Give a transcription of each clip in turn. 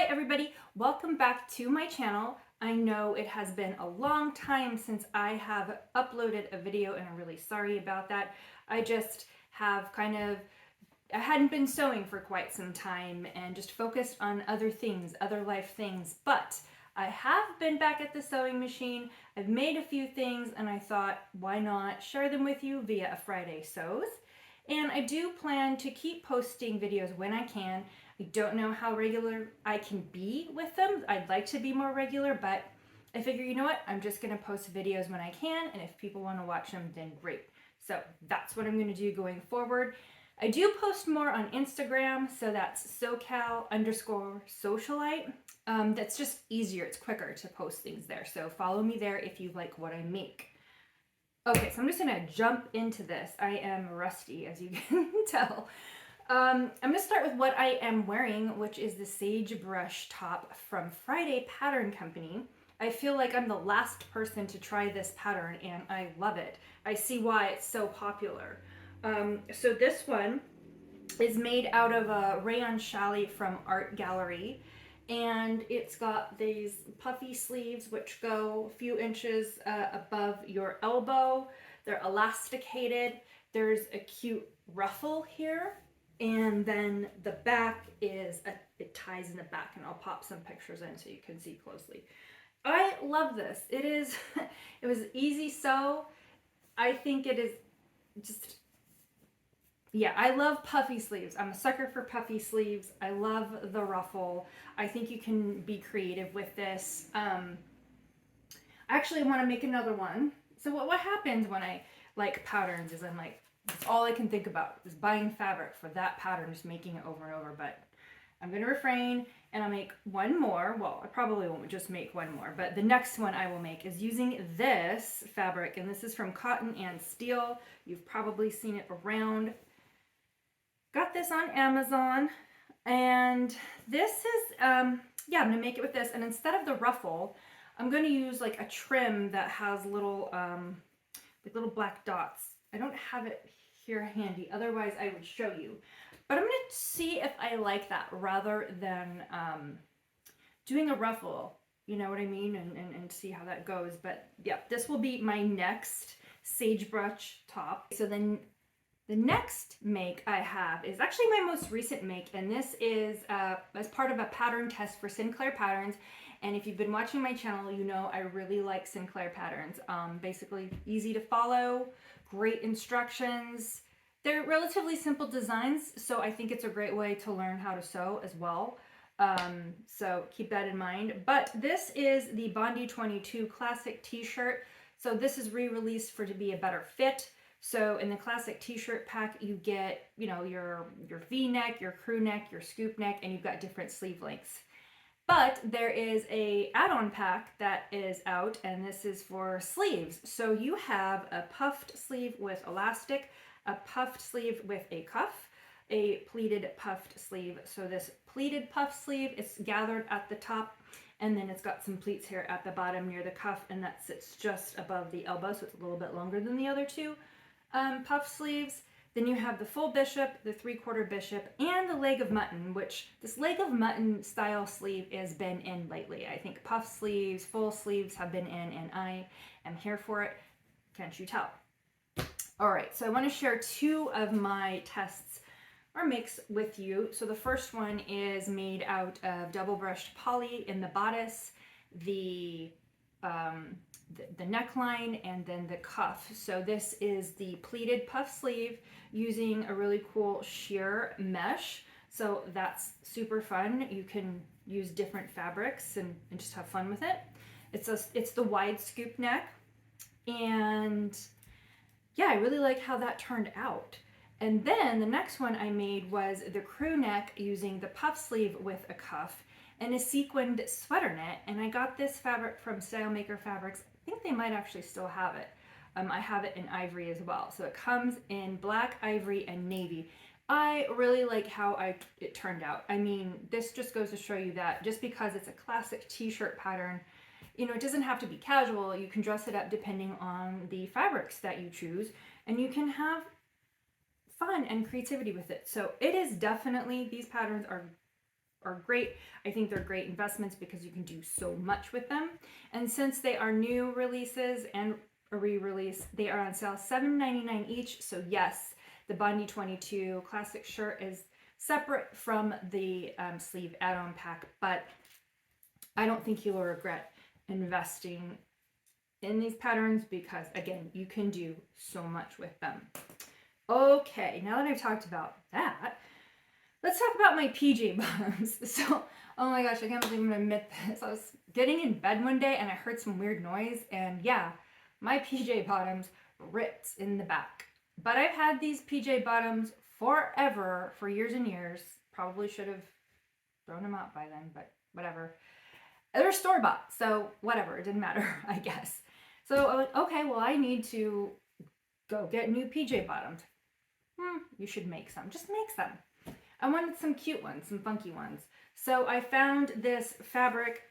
Hi everybody, welcome back to my channel. I know it has been a long time since I have uploaded a video and I'm really sorry about that. I just have I hadn't been sewing for quite some time and just focused on other things, other life things, but I have been back at the sewing machine. I've made a few things and I thought, why not share them with you via a Friday Sews? And I do plan to keep posting videos when I can. I don't know how regular I can be with them. I'd like to be more regular, but I figure, you know what? I'm just going to post videos when I can, and if people want to watch them, then great. So that's what I'm going to do going forward. I do post more on Instagram, so that's SoCal_socialite. That's just easier. It's quicker to post things there. So follow me there if you like what I make. Okay, so I'm just gonna jump into this. I am rusty, as you can tell. I'm gonna start with what I am wearing, which is the Sagebrush top from Friday Pattern Company. I feel like I'm the last person to try this pattern and I love it. I see why it's so popular. So this one is made out of a rayon challis from Art Gallery, and it's got these puffy sleeves which go a few inches above your elbow. They're elasticated. There's a cute ruffle here, and then the back is it ties in the back, and I'll pop some pictures in so you can see closely. I love this. It is it was easy sew. I think it is just, yeah, I love puffy sleeves. I'm a sucker for puffy sleeves. I love the ruffle. I think you can be creative with this. I actually want to make another one. So what happens when I like patterns is I'm like, that's all I can think about is buying fabric for that pattern, just making it over and over. But I'm going to refrain and I'll make one more. Well, I probably won't just make one more, but the next one I will make is using this fabric, and this is from Cotton and Steel. You've probably seen it around. Got this on Amazon, and this is, yeah, I'm gonna make it with this, and instead of the ruffle, I'm gonna use like a trim that has little, like little black dots. I don't have it here handy, otherwise I would show you. But I'm gonna see if I like that rather than doing a ruffle, you know what I mean, and see how that goes. But yeah, this will be my next Sagebrush top. So then the next make I have is actually my most recent make, and this is as part of a pattern test for Sinclair patterns. And if you've been watching my channel, you know I really like Sinclair patterns. Basically easy to follow, great instructions. They're relatively simple designs, so I think it's a great way to learn how to sew as well. So keep that in mind. But this is the Bondi 22 Classic t-shirt. So this is re-released for to be a better fit. So in the classic t-shirt pack, you get, you know, your V-neck, your crew neck, your scoop neck, and you've got different sleeve lengths. But there is a add-on pack that is out, and this is for sleeves. So you have a puffed sleeve with elastic, a puffed sleeve with a cuff, a pleated puffed sleeve. So this pleated puff sleeve is gathered at the top, and then it's got some pleats here at the bottom near the cuff, and that sits just above the elbow, so it's a little bit longer than the other two puff sleeves. Then you have the full bishop, the 3/4 bishop, and the leg of mutton, which this leg of mutton style sleeve has been in lately. I think puff sleeves, full sleeves have been in, and I am here for it. Can't you tell? All right, so I want to share two of my tests or makes with you. So the first one is made out of double brushed poly in the bodice, the neckline, and then the cuff. So this is the pleated puff sleeve using a really cool sheer mesh. So that's super fun. You can use different fabrics and just have fun with it. It's the wide scoop neck, and yeah, I really like how that turned out. And then the next one I made was the crew neck using the puff sleeve with a cuff and a sequined sweater knit. And I got this fabric from Style Maker Fabrics. I think they might actually still have it. I have it in ivory as well. So it comes in black, ivory, and navy. I really like how it turned out. I mean, this just goes to show you that just because it's a classic t-shirt pattern, you know, it doesn't have to be casual. You can dress it up depending on the fabrics that you choose, and you can have fun and creativity with it. So it is definitely, these patterns are are great. I think they're great investments because you can do so much with them. And since they are new releases and a re-release, they are on sale $7.99 each. So yes, the Bondi 22 classic shirt is separate from the sleeve add-on pack, but I don't think you'll regret investing in these patterns because, again, you can do so much with them. Okay, now that I've talked about that, let's talk about my PJ bottoms. So, oh my gosh, I can't believe I'm gonna admit this. I was getting in bed one day and I heard some weird noise, and yeah, my PJ bottoms ripped in the back. But I've had these PJ bottoms forever, for years and years. Probably should have thrown them out by then, but whatever. They're store-bought, so whatever, it didn't matter, I guess. So I was like, okay, well, I need to go get new PJ bottoms. You should make some. Just make some. I wanted some cute ones, some funky ones. So I found this fabric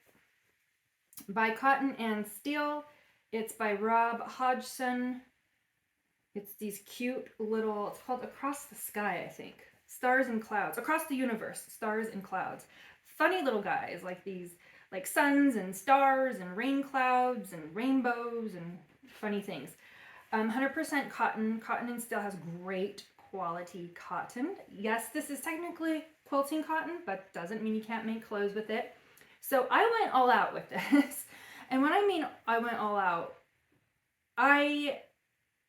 by Cotton and Steel. It's by Rob Hodgson. It's these cute little, it's called Across the Sky, I think. Stars and Clouds. Across the Universe. Stars and Clouds. Funny little guys, like these, like suns and stars and rain clouds and rainbows and funny things. 100% cotton. Cotton and Steel has great quality cotton. Yes, this is technically quilting cotton, but doesn't mean you can't make clothes with it. So I went all out with this. And when I mean I went all out, I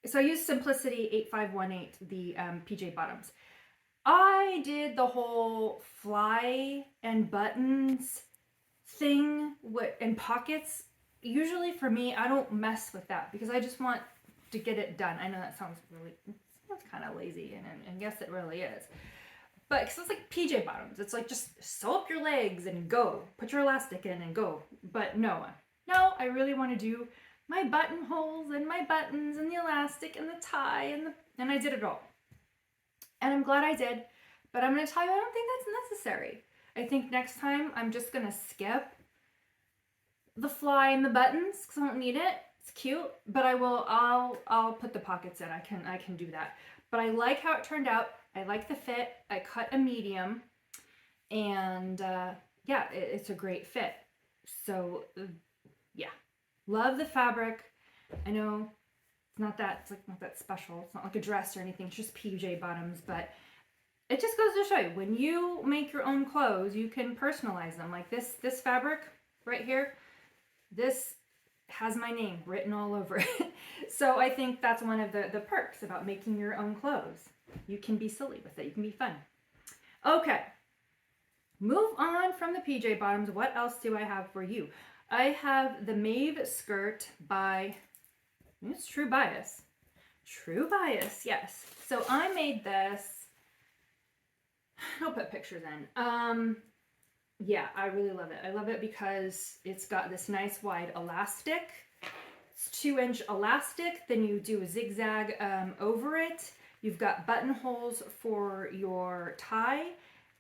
used Simplicity 8518, the PJ bottoms. I did the whole fly and buttons thing and pockets. Usually for me, I don't mess with that because I just want to get it done. I know that sounds kind of lazy, and yes, it really is. But because it's like PJ bottoms, it's like just sew up your legs and go. Put your elastic in and go. But no, I really want to do my buttonholes and my buttons and the elastic and the tie and I did it all. And I'm glad I did. But I'm going to tell you, I don't think that's necessary. I think next time I'm just going to skip the fly and the buttons because I don't need it. It's cute, but I'll put the pockets in. I can do that. But I like how it turned out. I like the fit. I cut a medium, and yeah, it's a great fit. So yeah, love the fabric. I know it's not that special. It's not like a dress or anything. It's just PJ bottoms, but it just goes to show you when you make your own clothes, you can personalize them. Like this fabric right here. This has my name written all over it. So I think that's one of the perks about making your own clothes. You can be silly with it. You can be fun. Okay. Move on from the PJ bottoms. What else do I have for you? I have the Mave skirt by, it's True Bias. True Bias, yes. So I made this. I'll put pictures in. Yeah, I really love it. I love it because it's got this nice wide elastic. It's 2-inch elastic. Then you do a zigzag over it. You've got buttonholes for your tie.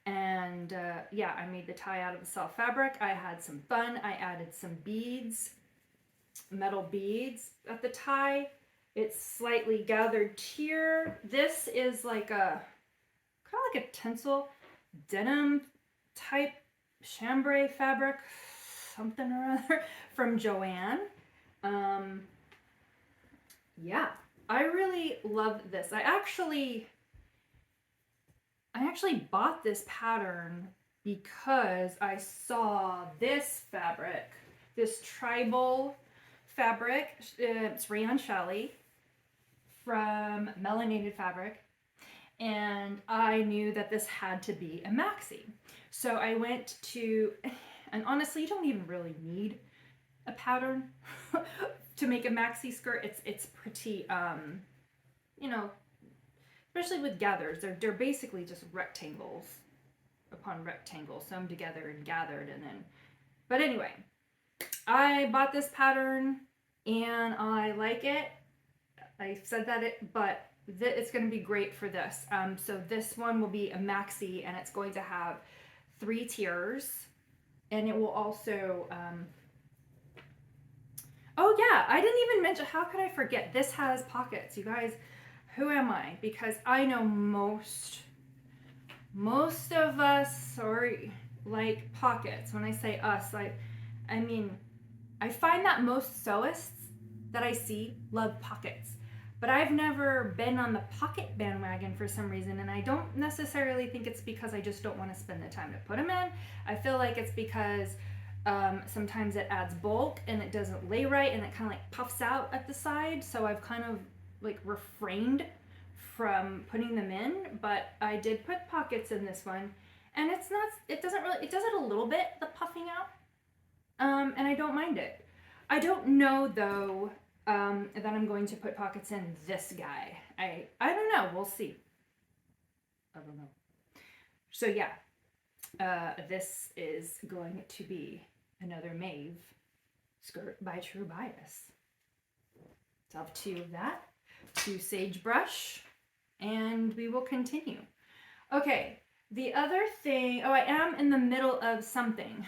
And yeah, I made the tie out of the self fabric. I had some fun. I added some beads, metal beads at the tie. It's slightly gathered tier. This is like a, kind of like a tinsel denim type chambray fabric, something or other, from Joanne. Yeah, I really love this. I actually bought this pattern because I saw this fabric, this tribal fabric. It's rayon challis from Melanated Fabric. And I knew that this had to be a maxi. So I went to, and honestly, you don't even really need a pattern to make a maxi skirt. It's pretty, you know, especially with gathers. They're basically just rectangles upon rectangles, sewn together and gathered, and then, but anyway, I bought this pattern and I like it. I said that but it's going to be great for this. So this one will be a maxi, and it's going to have 3 tiers, and it will also, oh yeah, I didn't even mention, how could I forget? This has pockets, you guys. Who am I? Because I know most of us, or like pockets. When I say us, I mean, I find that most sewists that I see love pockets. But I've never been on the pocket bandwagon for some reason, and I don't necessarily think it's because I just don't want to spend the time to put them in. I feel like it's because sometimes it adds bulk and it doesn't lay right, and it kind of like puffs out at the side. So I've kind of like refrained from putting them in, but I did put pockets in this one, and it does it a little bit, the puffing out, and I don't mind it. I don't know though that I'm going to put pockets in this guy. I don't know. We'll see. I don't know. So yeah, this is going to be another Mave skirt by True Bias. So I'll have two of that, two Sagebrush, and we will continue. Okay, the other thing, oh, I am in the middle of something.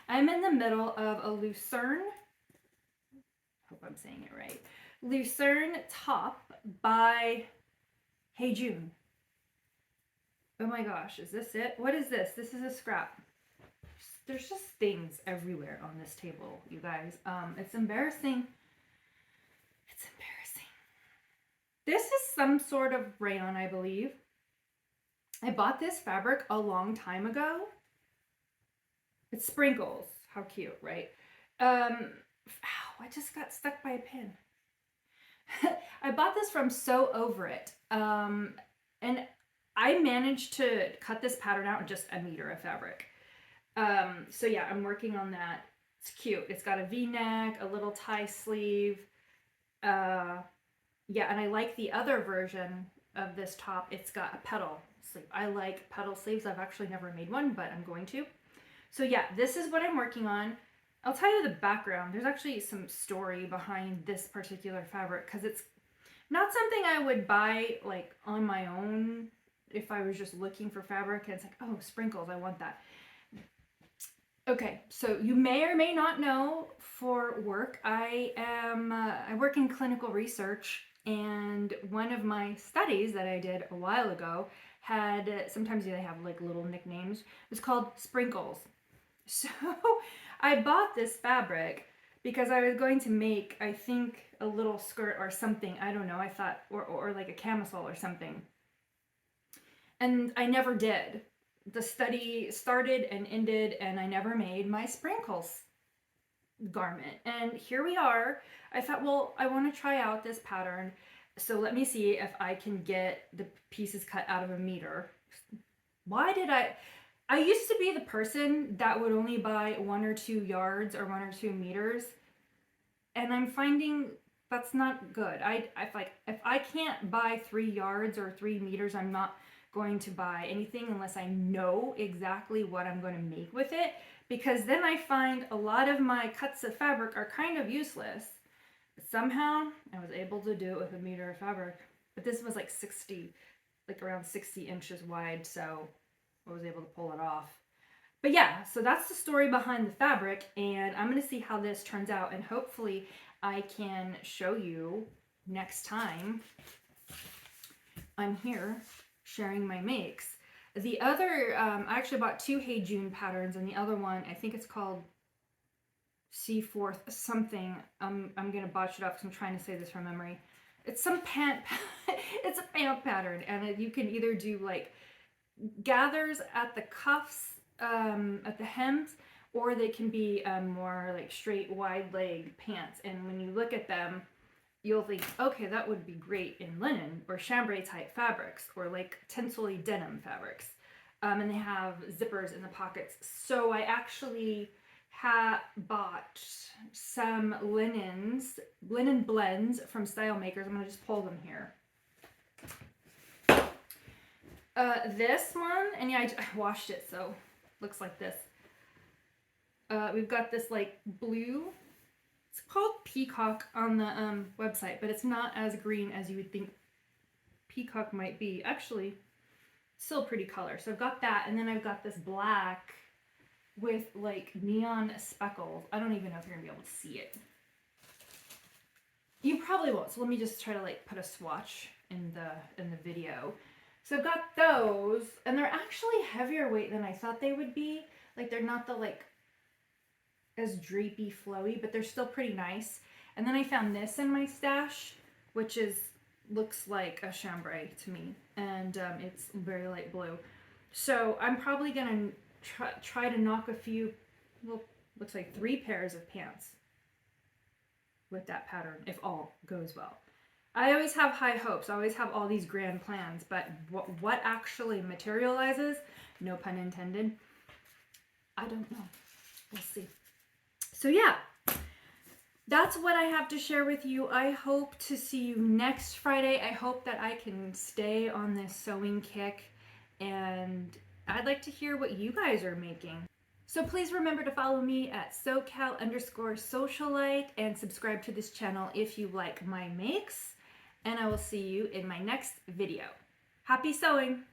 I'm in the middle of a Lucerne, hope I'm saying it right, Lucerne top by Hey June. Oh my gosh, is this it? What is this? This is a scrap. There's just things everywhere on this table, you guys. It's embarrassing. It's embarrassing. This is some sort of rayon, I believe. I bought this fabric a long time ago. It's sprinkles. How cute, right? Ow, I just got stuck by a pin. I bought this from So Over It. And I managed to cut this pattern out in just a meter of fabric. So yeah, I'm working on that. It's cute. It's got a V-neck, a little tie sleeve. Yeah, and I like the other version of this top. It's got a petal sleeve. I like petal sleeves. I've actually never made one, but I'm going to. So yeah, this is what I'm working on. I'll tell you the background. There's actually some story behind this particular fabric because it's not something I would buy like on my own if I was just looking for fabric and it's like, oh, sprinkles, I want that. Okay, so you may or may not know, for work, I work in clinical research, and one of my studies that I did a while ago had, sometimes they have like little nicknames, it was called Sprinkles. So I bought this fabric because I was going to make, I think, a little skirt or something, I don't know, I thought, or like a camisole or something. And I never did. The study started and ended, and I never made my sprinkles garment. And here we are. I thought, well, I want to try out this pattern, so let me see if I can get the pieces cut out of a meter. Why did I used to be the person that would only buy 1 or 2 yards or 1 or 2 meters, and I'm finding that's not good. If I can't buy 3 yards or 3 meters, I'm not going to buy anything unless I know exactly what I'm going to make with it, because then I find a lot of my cuts of fabric are kind of useless. But somehow I was able to do it with a meter of fabric, but this was like around 60 inches wide, so I was able to pull it off. But yeah, so that's the story behind the fabric, and I'm going to see how this turns out, and hopefully I can show you next time I'm here sharing my makes. The other, I actually bought 2 Hey June patterns, and the other one, I think it's called C4 something. I'm gonna botch it up because I'm trying to say this from memory. It's some pant, it's a pant pattern, and you can either do like gathers at the cuffs, at the hems, or they can be more like straight wide leg pants. And when you look at them, you'll think, okay, that would be great in linen or chambray type fabrics or like tinsel-y denim fabrics. And they have zippers in the pockets. So I actually bought some linen blends from Style Makers. I'm going to just pull them here. This one, and yeah, I washed it, so it looks like this. We've got this like blue. It's called Peacock on the website, but it's not as green as you would think peacock might be. Actually, still a pretty color. So I've got that, and then I've got this black with like neon speckles. I don't even know if you're gonna be able to see it. You probably won't. So let me just try to like put a swatch in the video. So I've got those, and they're actually heavier weight than I thought they would be. Like they're not the like as drapey flowy, but they're still pretty nice. And then I found this in my stash, which looks like a chambray to me, and it's very light blue. So I'm probably gonna try to knock a few, well, looks like 3 pairs of pants with that pattern, if all goes well. I always have high hopes. I always have all these grand plans, but what actually materializes, no pun intended, I don't know. We'll see. So yeah, that's what I have to share with you. I hope to see you next Friday. I hope that I can stay on this sewing kick, and I'd like to hear what you guys are making. So please remember to follow me at SoCal_socialite and subscribe to this channel if you like my makes. And I will see you in my next video. Happy sewing!